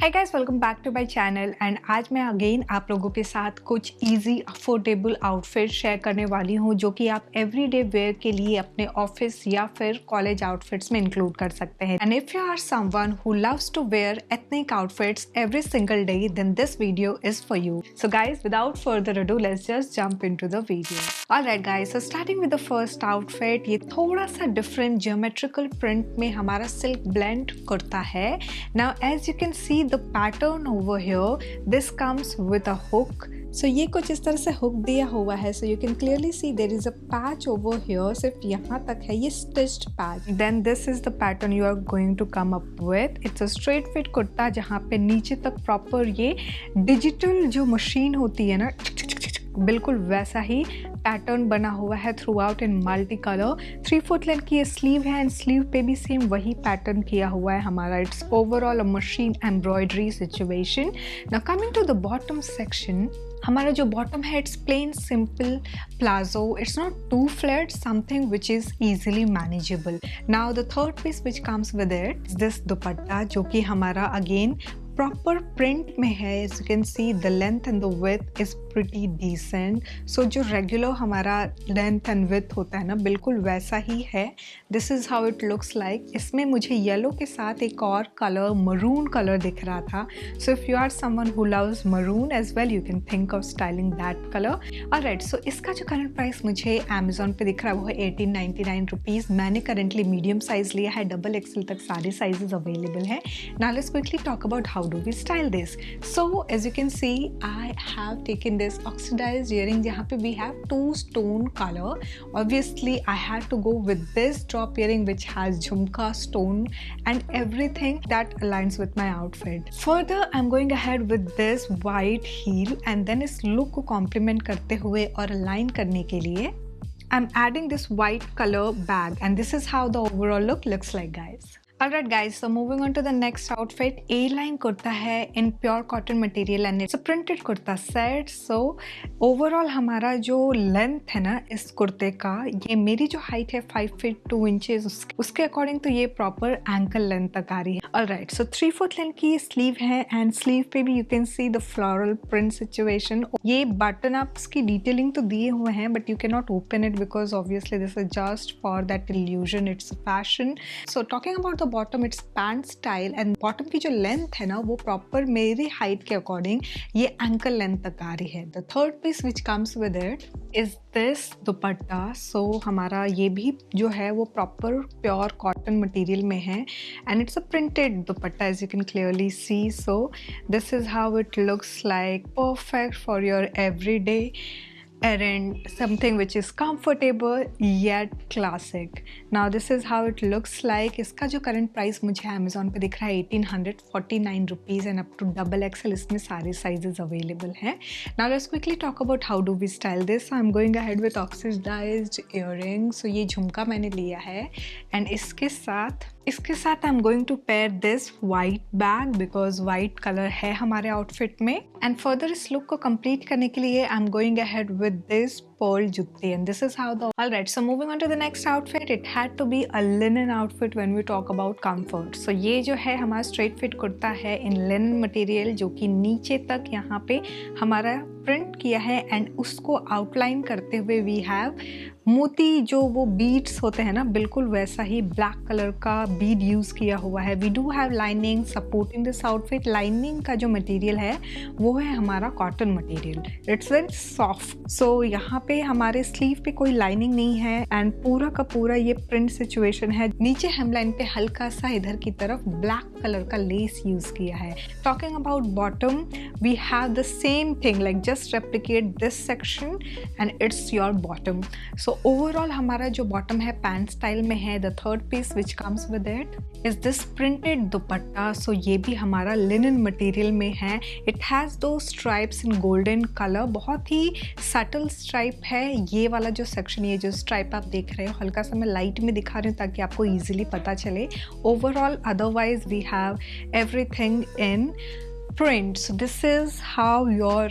Hi guys, welcome back to my channel and आज मैं again आप लोगों के साथ कुछ इजी अफोर्डेबल आउटफिट शेयर करने वाली हूँ जो कि आप एवरीडे वेयर के लिए अपने ऑफिस या फिर कॉलेज आउटफिट्स में इंक्लूड कर सकते हैं। And if you are someone who loves to wear ethnic outfits every single day then this video is for you. So guys, without further ado let's just jump into the video. Alright guys, so starting with the first outfit, ये थोड़ा सा different geometrical print में हमारा silk blend kurta है। Now as you can see the pattern over here, this comes with a hook. So ये कुछ इस तरह से हुक दिया हुआ है. So you can clearly see there is a patch over here. सिर्फ यहाँ तक है ये stitched patch. Then this is the pattern you are going to come up with. It's a straight fit kurta जहाँ पे नीचे तक proper ये डिजिटल जो मशीन होती है ना, बिल्कुल वैसा ही पैटर्न बना हुआ है through out in multi colour. 3/4 length की ये स्लीव है एंड स्लीव पे भी सेम वही पैटर्न किया हुआ है हमारा। It's overall a machine embroidery situation. Now coming to the bottom section, हमारा जो बॉटम है it's plain simple palazzo. It's not too flared, something which is easily manageable. Now the third piece which comes with it this dupatta जो कि हमारा again proper print में है। As you can see the length and the width is pretty decent. So जो regular हमारा length and width होता है ना, बिल्कुल वैसा ही है। This is how it looks like. इसमें मुझे येलो के साथ एक और कलर मरून कलर दिख रहा था। So if you are someone who loves maroon as well you can think of styling that colour. Alright, so इसका जो करंट प्राइस मुझे अमेजोन पे दिख रहा है वो है 1899 रुपीज़। मैंने करेंटली मीडियम साइज़ लिया है, डबल XL तक सारे साइजेस अवेलेबल हैं। Now let's quickly talk about how do we style this. So as you can see, I have taken this oxidized earring jahan pe we have two stone color. Obviously I had to go with this drop earring which has jhumka stone and everything that aligns with my outfit. Further I'm going ahead with this white heel and then is look को complement करते हुए और align करने के लिए I'm adding this white color bag and this is how the overall look looks like, guys. Alright guys, so moving on to the next outfit. A-line kurta है in pure cotton material and it's a printed kurta set. So overall हमारा जो length है ना इस कुर्ते का, ये मेरी जो हाइट है 5 feet 2 inches, उसके अकॉर्डिंग तो ये प्रॉपर एंकल लेंथ तक आ रही है। Alright, so 3/4 लेंथ की स्लीव है एंड स्लीव पे भी you can see the floral print situation. ये बटन अप्स की डिटेलिंग तो दिए हुए हैं but you can not open it because obviously this is just for that illusion, it's fashion. So talking about the bottom, it's pant style and bottom की जो length है ना वो प्रॉपर मेरी हाइट के अकॉर्डिंग ये एंकल लेंथ तक आ रही है। The third piece which comes with it is this dupatta. So हमारा ये भी जो है वो प्रॉपर प्योर कॉटन मटेरियल में है and it's a printed dupatta as you can clearly see. So this is how it looks like, perfect for your everyday errand, something which is comfortable yet classic. Now this is how it looks like. इसका जो current price मुझे Amazon पे दिख रहा है 1849 rupees and up to double XL इसमें सारे sizes available हैं। Now let's quickly talk about how do we style this. So I'm going ahead with oxidized earring. So ये झुमका मैंने लिया है एंड इसके साथ I'm going to pair this white bag because white color है हमारे outfit में। And further इस look को complete करने के लिए I'm going ahead with this pearl जुत्ती and this is how the alright. So moving on to the next outfit, it had to be a linen outfit when we talk about comfort. So ये जो है हमारा straight fit kurta है in linen material जो कि नीचे तक यहाँ पे हमारा प्रिंट किया है एंड उसको आउटलाइन करते हुए वी हैव मोती जो वो बीड्स होते हैं ना, बिल्कुल वैसा ही ब्लैक कलर का बीड यूज़ किया हुआ है। We do have lining supporting this outfit. Lining का जो मटेरियल है वो है हमारा cotton material, it's very soft. So यहाँ पे हमारे स्लीव पे कोई लाइनिंग नहीं है एंड पूरा का पूरा ये प्रिंट सिचुएशन है। नीचे हेमलाइन पे हल्का सा इधर की तरफ ब्लैक कलर का लेस यूज़ किया है। Talking about bottom, we have the same thing, like just replicate this section and it's your bottom. So overall हमारा जो बॉटम है पैंट स्टाइल में है। The third piece which comes with it is this printed dupatta. So ये भी हमारा linen material में है। इट हैज़ दो स्ट्राइप्स इन गोल्डन कलर, बहुत ही सटल स्ट्राइप है ये वाला जो सेक्शन। ये जो स्ट्राइप आप देख रहे हो हल्का सा मैं लाइट में दिखा रही हूँ ताकि आपको ईजिली पता चले। Overall otherwise we have everything in print. So this is how your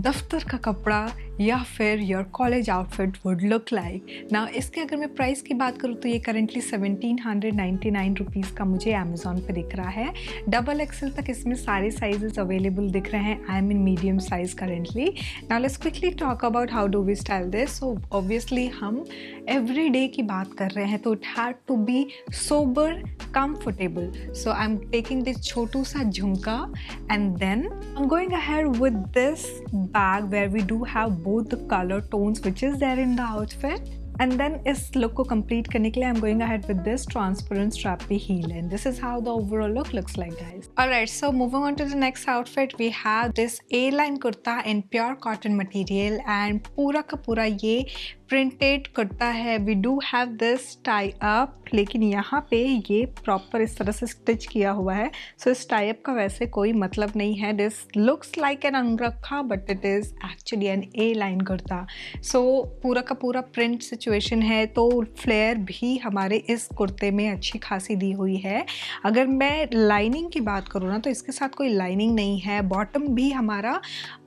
दफ्तर का कपड़ा या फिर your college outfit would look like. ना इसके अगर मैं प्राइस की बात करूँ तो ये करंटली 1799 रुपीज़ का मुझे अमेज़ॉन पे दिख रहा है। डबल एक्सेल तक इसमें सारे साइजेस अवेलेबल दिख रहे हैं। I am in medium size currently. Now let's quickly talk about how do we style this. So obviously हम एवरी डे की बात कर रहे हैं तो it had to be sober comfortable. So I'm taking this छोटू सा jhumka and then I'm going ahead with this bag where we do have both the color tones which is there in the outfit. And then इस look को complete करने के लिए I'm going ahead with this transparent strappy heel, and this is how the overall look looks like, guys. Alright, so moving on to the next outfit, we have this A-line kurta in pure cotton material and पूरा का पूरा ये printed kurta है। We do have this tie up, लेकिन यहाँ पे ये proper इस तरह से स्टिच किया हुआ है। सो इस टाई अप का वैसे कोई मतलब नहीं है। This looks like an angrakha but it is actually an A line kurta. So पूरा का पूरा प्रिंट सिचुएशन है, तो फ्लेयर भी हमारे इस कुर्ते में अच्छी खासी दी हुई है। अगर मैं लाइनिंग की बात करूँ ना तो इसके साथ कोई लाइनिंग नहीं है। बॉटम भी हमारा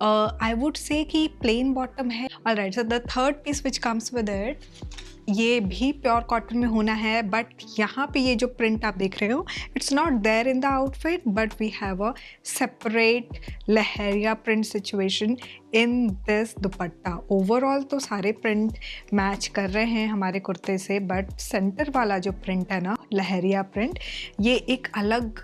आई वुड से कि प्लेन बॉटम है। Alright, so the third piece which comes with it, ये भी प्योर कॉटन में होना है, बट यहाँ पे ये जो प्रिंट आप देख रहे हो it's not there in the outfit, but we have a separate leheriya print situation in this dupatta. Overall तो सारे प्रिंट मैच कर रहे हैं हमारे कुर्ते से, बट सेंटर वाला जो प्रिंट है ना, लहरिया प्रिंट, ये एक अलग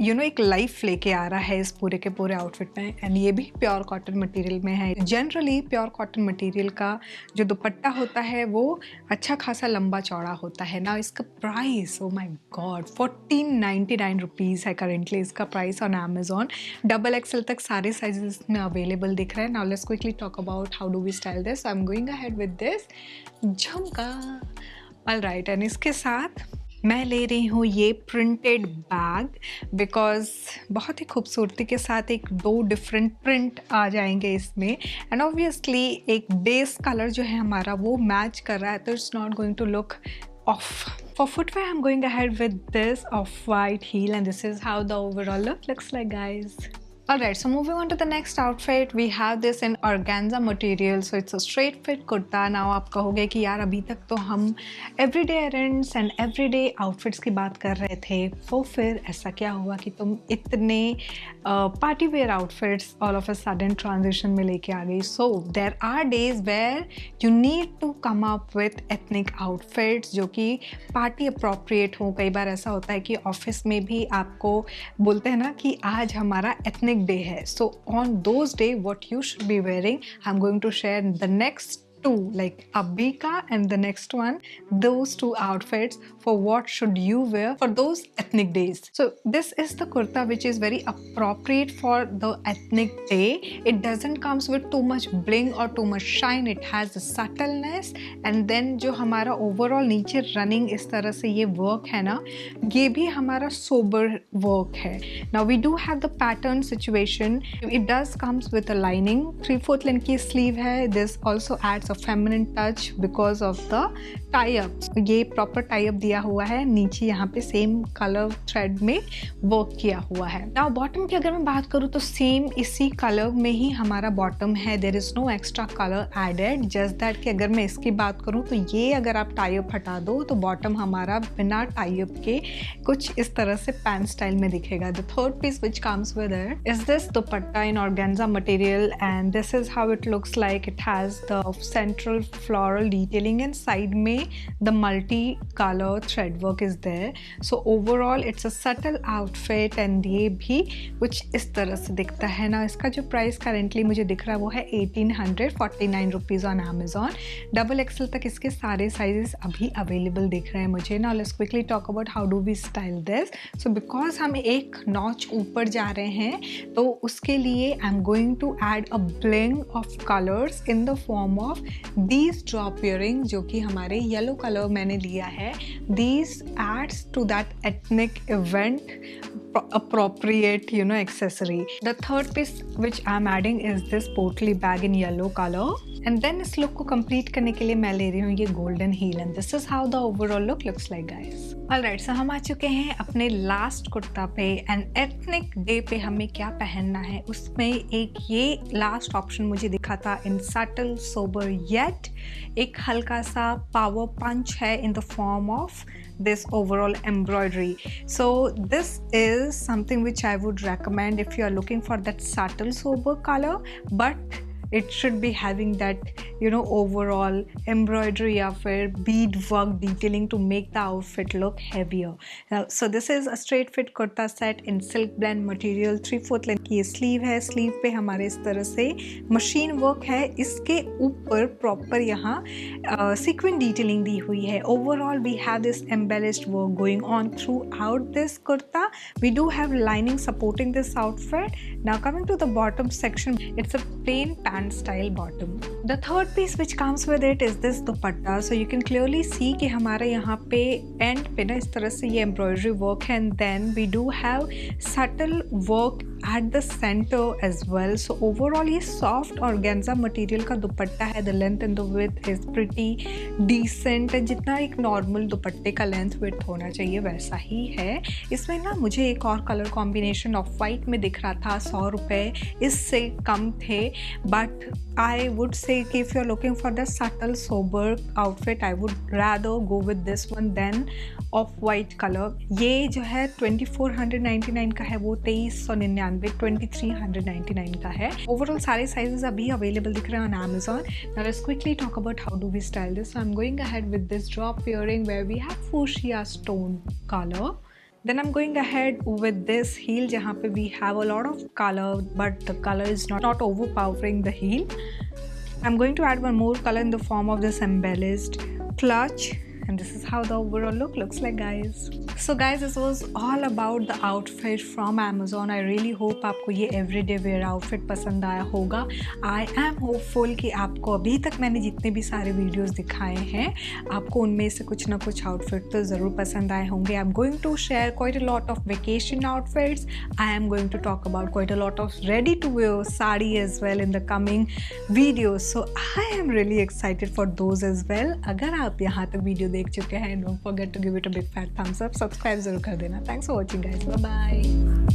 एक लाइफ लेके आ रहा है इस पूरे के पूरे आउटफिट में। एंड ये भी प्योर कॉटन मटेरियल में है। जनरली प्योर कॉटन मटेरियल का जो दुपट्टा होता है वो अच्छा खासा लंबा चौड़ा होता है ना। इसका price, oh my god, 1499 rupees है करेंटली इसका price on Amazon. Double XL तक सारे साइजेस में अवेलेबल दिख रहे हैं। Now let's quickly talk about how do we style this. I am going ahead with this jhumka. Alright, and इसके साथ मैं ले रही हूँ ये प्रिंटेड बैग, बिकॉज बहुत ही खूबसूरती के साथ एक दो डिफरेंट प्रिंट आ जाएंगे इसमें। एंड ऑब्वियसली एक बेस कलर जो है हमारा वो मैच कर रहा है, तो it's not going to look off. For footwear, I'm going ahead with this off-white heel, and this is how the overall look looks like, guys. Alright, so moving on to the next outfit, we have this in organza material, so it's a straight fit kurta. Now आप कहोगे कि यार अभी तक तो हम everyday errands and everyday outfits की बात कर रहे थे, तो फिर ऐसा क्या हुआ कि तुम इतने party wear outfits all of a sudden transition में लेके आ गई। So there are days where you need to come up with ethnic outfits जो कि पार्टी अप्रोप्रिएट हो। कई बार ऐसा होता है कि ऑफिस में भी आपको बोलते हैं ना कि आज हमारा एथनिक डे है। So on those day what you should be wearing, I am going to share the next two, like Abika and the next one, those two outfits for what should you wear for those ethnic days. So this is the kurta which is very appropriate for the ethnic day. It doesn't comes with too much bling or too much shine. It has the subtleness, and then जो हमारा overall नीचे running इस तरह से ये work है ना, ये भी हमारा sober work है। Now we do have the pattern situation. It does comes with a lining, 3/4 length की sleeve है। This also adds a feminine touch because of the tie-ups. ये proper tie-up दिया हुआ है, नीचे यहाँ पे same color thread में work किया हुआ है। Now bottom की अगर मैं बात करूँ तो same इसी color में ही हमारा bottom है। There is no extra color added. Just that कि अगर मैं इसकी बात करूँ तो ये अगर आप tie-up हटा दो तो bottom हमारा बिना tie-up के कुछ इस तरह से pant style में दिखेगा। The third piece which comes with it is this dupatta in organza material, and this is how it looks like. It has the central floral detailing and side में the multi color thread work is there. So overall it's a subtle outfit, and ये भी कुछ इस तरह से दिखता है ना। इसका जो प्राइस करेंटली मुझे दिख रहा है वो है 1849 rupees on Amazon. Double axle तक इसके सारे साइजेस अभी अवेलेबल दिख रहे हैं मुझे ना। Let's quickly talk about how do we style this. So because हम एक नॉच ऊपर जा रहे हैं तो उसके लिए I am going to add a bling of colours in the form of these drop earring, जो कि हमारे येलो कलर मैंने लिया है। These adds to that ethnic event appropriate accessory. The third piece which I'm adding is this portly bag in yellow color, and then इस look को complete करने के लिए मैं ले रही हूँ ये golden heel, and this is how the overall look looks like, guys. Alright, so हम आ चुके हैं अपने लास्ट कुर्ता पे एंड एथनिक डे पे हमें क्या पहनना है। उसमें एक ये लास्ट ऑप्शन मुझे दिखा था इन सटल सोबर येट, एक हल्का सा पावर पंच है इन the form of this overall embroidery. So this is something which I would recommend if you are looking for that subtle sober color, but it should be having that, you know, overall embroidery या फिर bead work detailing to make the outfit look heavier. So this is a straight fit kurta set in silk blend material, 3/4 length की ये sleeve है। sleeve पे हमारे इस तरह से machine work है, इसके ऊपर proper यहाँ sequin detailing दी हुई है। Overall we have this embellished work going on throughout this kurta. We do have lining supporting this outfit. Now coming to the bottom section, it's a plain pant style bottom. The third piece which comes with it is this dupatta. So you can clearly see कि हमारे यहाँ पे end पे ना इस तरह से ये embroidery work है, and then we do have subtle work at the center as well. So overall ये soft organza material का दुपट्टा है। The length and the width is pretty decent, जितना एक normal दुपट्टे का length width होना चाहिए वैसा ही है। इसमें ना मुझे एक और कलर कॉम्बिनेशन ऑफ वाइट में दिख रहा था, 100 रुपये इससे कम थे, बट I would say कि if you're looking for the subtle sober outfit, I would rather go with this one than off white color. ये जो है 2499 का है, वो 2399, 2399 का है। Overall सारे sizes अभी available दिख रहे हैं on Amazon. Now let's quickly talk about how do we style this. So I'm going ahead with this drop earring where we have fuchsia stone color. Then I'm going ahead with this heel जहाँ पे we have a lot of color but the color is not overpowering the heel. I'm going to add one more color in the form of this embellished clutch, and this is how the overall look looks like, guys. So guys, this was all about the outfit from Amazon. I really hope आपको ये everyday wear outfit पसंद आया होगा. I am hopeful कि आपको अभी तक मैंने जितने भी सारे वीडियोस दिखाए हैं आपको उनमें से कुछ ना कुछ आउटफिट तो ज़रूर पसंद आए होंगे. I'm going to share quite a lot of vacation outfits. I am going to talk about quite a lot of ready to wear sari as well in the coming videos. So I am really excited for those as well. अगर आप यहाँ तक video देख चुके हैं, don't forget to give it a big fat thumbs up. Subscribe जरूर कर देना. Thanks for watching guys. Bye bye.